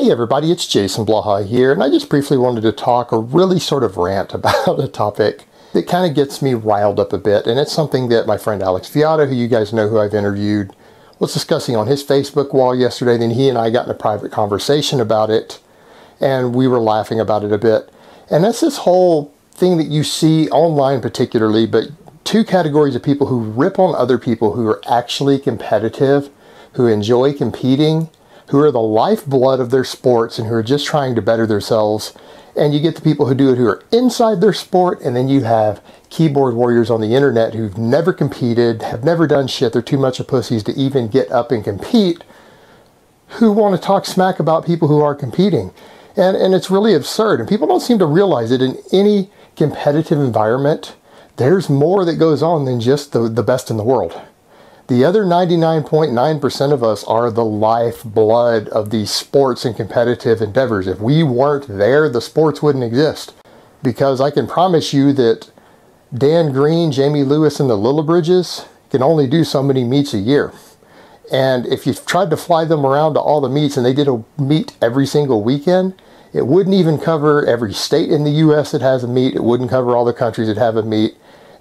Hey everybody, it's Jason Blaha here, and I just briefly wanted to talk or really sort of rant about a topic that kind of gets me riled up a bit, and it's something that my friend Alex Fiata, who you guys know who I've interviewed, was discussing on his Facebook wall yesterday. Then he and I got in a private conversation about it, and we were laughing about it a bit. And that's this whole thing that you see online particularly, but two categories of people who rip on other people who are actually competitive, who enjoy competing, who are the lifeblood of their sports and who are just trying to better themselves. And you get the people who do it who are inside their sport, and then you have keyboard warriors on the internet who've never competed, have never done shit, they're too much of pussies to even get up and compete, who want to talk smack about people who are competing. And it's really absurd, and people don't seem to realize that in any competitive environment, there's more that goes on than just the best in the world. The other 99.9% of us are the lifeblood of these sports and competitive endeavors. If we weren't there, the sports wouldn't exist. Because I can promise you that Dan Green, Jamie Lewis, and the Lillibridges can only do so many meets a year. And if you tried to fly them around to all the meets and they did a meet every single weekend, it wouldn't even cover every state in the US that has a meet. It wouldn't cover all the countries that have a meet.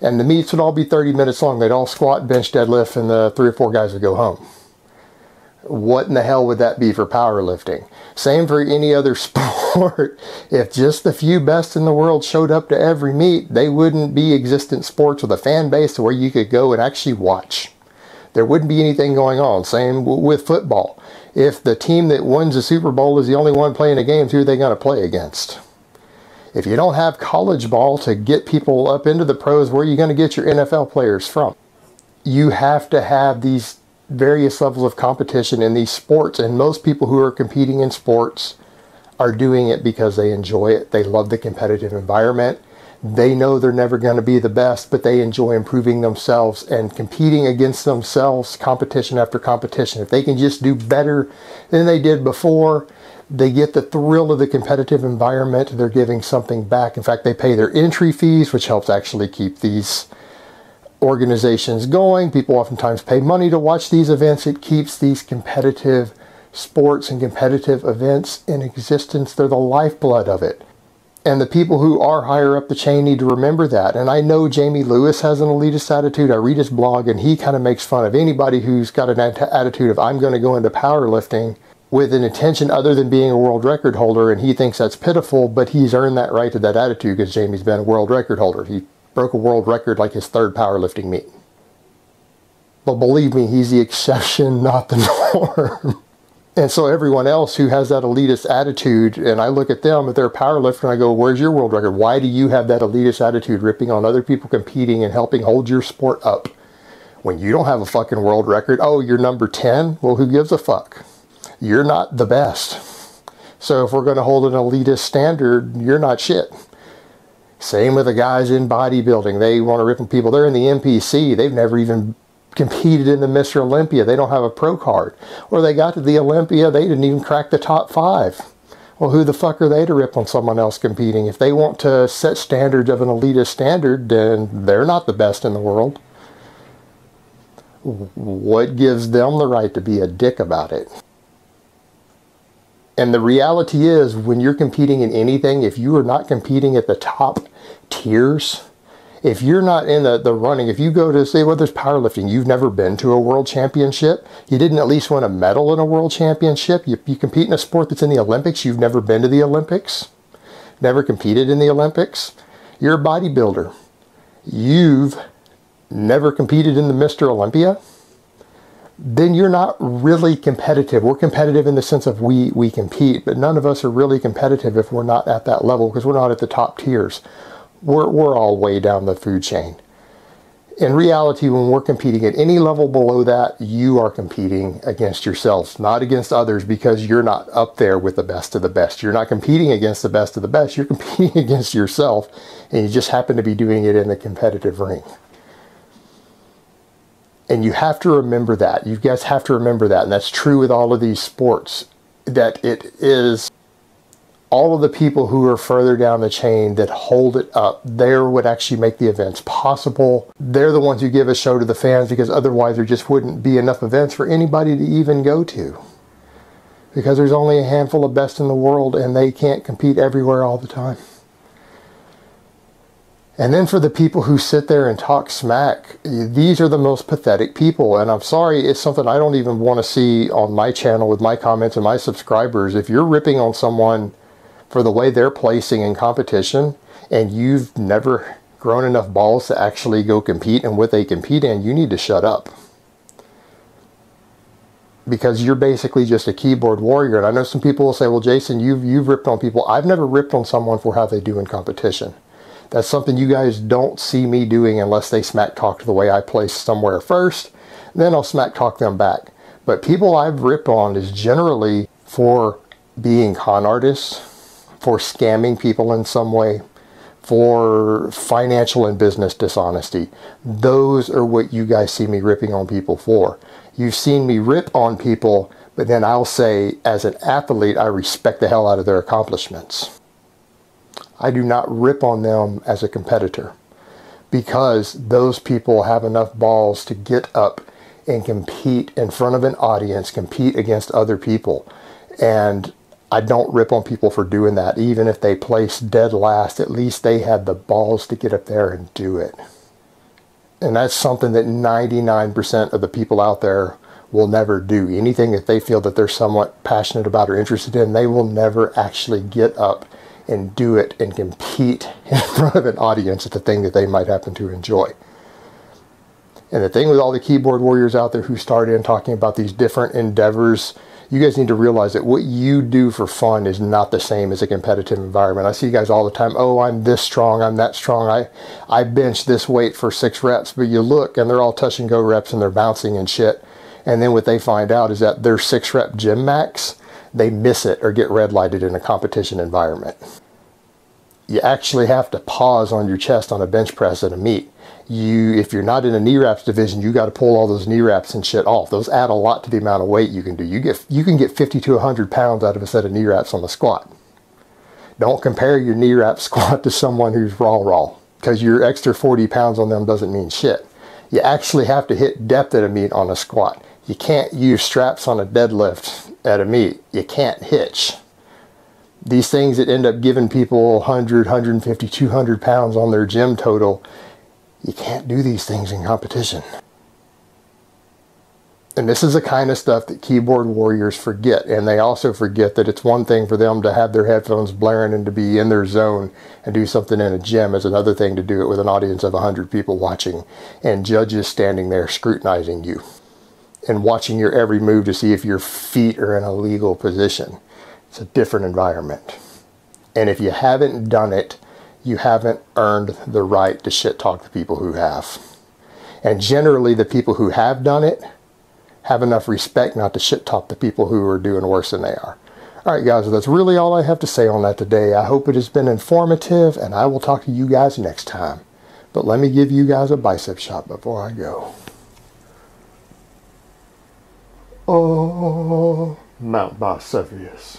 And the meets would all be 30 minutes long. They'd all squat, bench, deadlift, and the 3 or 4 guys would go home. What in the hell would that be for powerlifting? Same for any other sport. If just the few best in the world showed up to every meet, they wouldn't be existent sports with a fan base where you could go and actually watch. There wouldn't be anything going on. Same with football. If the team that wins the Super Bowl is the only one playing the games, who are they going to play against? If you don't have college ball to get people up into the pros, where are you going to get your NFL players from? You have to have these various levels of competition in these sports, and most people who are competing in sports are doing it because they enjoy it. They love the competitive environment. They know they're never going to be the best, but they enjoy improving themselves and competing against themselves, competition after competition. If they can just do better than they did before, they get the thrill of the competitive environment. They're giving something back. In fact, they pay their entry fees, which helps actually keep these organizations going. People oftentimes pay money to watch these events. It keeps these competitive sports and competitive events in existence. They're the lifeblood of it. And the people who are higher up the chain need to remember that. And I know Jamie Lewis has an elitist attitude. I read his blog, and he kind of makes fun of anybody who's got an attitude of, I'm going to go into powerlifting with an intention other than being a world record holder, and he thinks that's pitiful, but he's earned that right to that attitude because Jamie's been a world record holder. He broke a world record like his 3rd powerlifting meet. But believe me, he's the exception, not the norm. And so everyone else who has that elitist attitude, and I look at them, if they're a powerlifter, and I go, where's your world record? Why do you have that elitist attitude, ripping on other people competing and helping hold your sport up? When you don't have a fucking world record, oh, you're number 10? Well, who gives a fuck? You're not the best. So if we're going to hold an elitist standard, you're not shit. Same with the guys in bodybuilding. They want to rip on people. They're in the NPC. They've never even competed in the Mr. Olympia. They don't have a pro card. Or they got to the Olympia, they didn't even crack the top 5. Well, who the fuck are they to rip on someone else competing? If they want to set standards of an elitist standard, then they're not the best in the world. What gives them the right to be a dick about it? And the reality is, when you're competing in anything, if you are not competing at the top tiers, if you're not in the running, if you go to, say, well, there's powerlifting, you've never been to a world championship, you didn't at least win a medal in a world championship, you compete in a sport that's in the Olympics, you've never been to the Olympics, never competed in the Olympics, you're a bodybuilder, you've never competed in the Mr. Olympia, then you're not really competitive. We're competitive in the sense of we compete, but none of us are really competitive if we're not at that level, because we're not at the top tiers. We're all way down the food chain. In reality, when we're competing at any level below that, you are competing against yourselves, not against others, because you're not up there with the best of the best. You're not competing against the best of the best. You're competing against yourself, and you just happen to be doing it in the competitive ring. And you have to remember that. You guys have to remember that. And that's true with all of these sports, that it is all of the people who are further down the chain that hold it up. They're what actually make the events possible. They're the ones who give a show to the fans, because otherwise there just wouldn't be enough events for anybody to even go to. because there's only a handful of best in the world and they can't compete everywhere all the time. And then for the people who sit there and talk smack, these are the most pathetic people. And I'm sorry, it's something I don't even want to see on my channel with my comments and my subscribers. If you're ripping on someone for the way they're placing in competition and you've never grown enough balls to actually go compete in what they compete in, you need to shut up. Because you're basically just a keyboard warrior. And I know some people will say, well, Jason, you've ripped on people. I've never ripped on someone for how they do in competition. That's something you guys don't see me doing unless they smack talk the way I place somewhere first. Then I'll smack talk them back. But people I've ripped on is generally for being con artists, for scamming people in some way, for financial and business dishonesty. Those are what you guys see me ripping on people for. You've seen me rip on people, but then I'll say, as an athlete, I respect the hell out of their accomplishments. I do not rip on them as a competitor, because those people have enough balls to get up and compete in front of an audience, compete against other people. And I don't rip on people for doing that. Even if they place dead last, at least they had the balls to get up there and do it. And that's something that 99% of the people out there will never do. Anything that they feel that they're somewhat passionate about or interested in, they will never actually get up and do it and compete in front of an audience at the thing that they might happen to enjoy. And the thing with all the keyboard warriors out there who started in talking about these different endeavors, you guys need to realize that what you do for fun is not the same as a competitive environment. I see you guys all the time, oh, I'm this strong, I'm that strong, I bench this weight for 6 reps, but you look and they're all touch and go reps and they're bouncing and shit. And then what they find out is that their 6 rep gym max, they miss it or get red lighted in a competition environment. You actually have to pause on your chest on a bench press at a meet. If you're not in a knee wraps division, you got to pull all those knee wraps and shit off. Those add a lot to the amount of weight you can do. You can get 50 to 100 pounds out of a set of knee wraps on the squat. Don't compare your knee wrap squat to someone who's raw, because your extra 40 pounds on them doesn't mean shit. You actually have to hit depth at a meet on a squat. You can't use straps on a deadlift at a meet. You can't hitch. These things that end up giving people 100, 150, 200 pounds on their gym total, you can't do these things in competition. And this is the kind of stuff that keyboard warriors forget. And they also forget that it's one thing for them to have their headphones blaring and to be in their zone and do something in a gym. It's another thing to do it with an audience of 100 people watching and judges standing there scrutinizing you and watching your every move to see if your feet are in a legal position. It's a different environment. And if you haven't done it, you haven't earned the right to shit talk the people who have. And generally the people who have done it have enough respect not to shit talk the people who are doing worse than they are. Alright guys, that's really all I have to say on that today. I hope it has been informative, and I will talk to you guys next time. But let me give you guys a bicep shot before I go. Oh, Mount Vesuvius.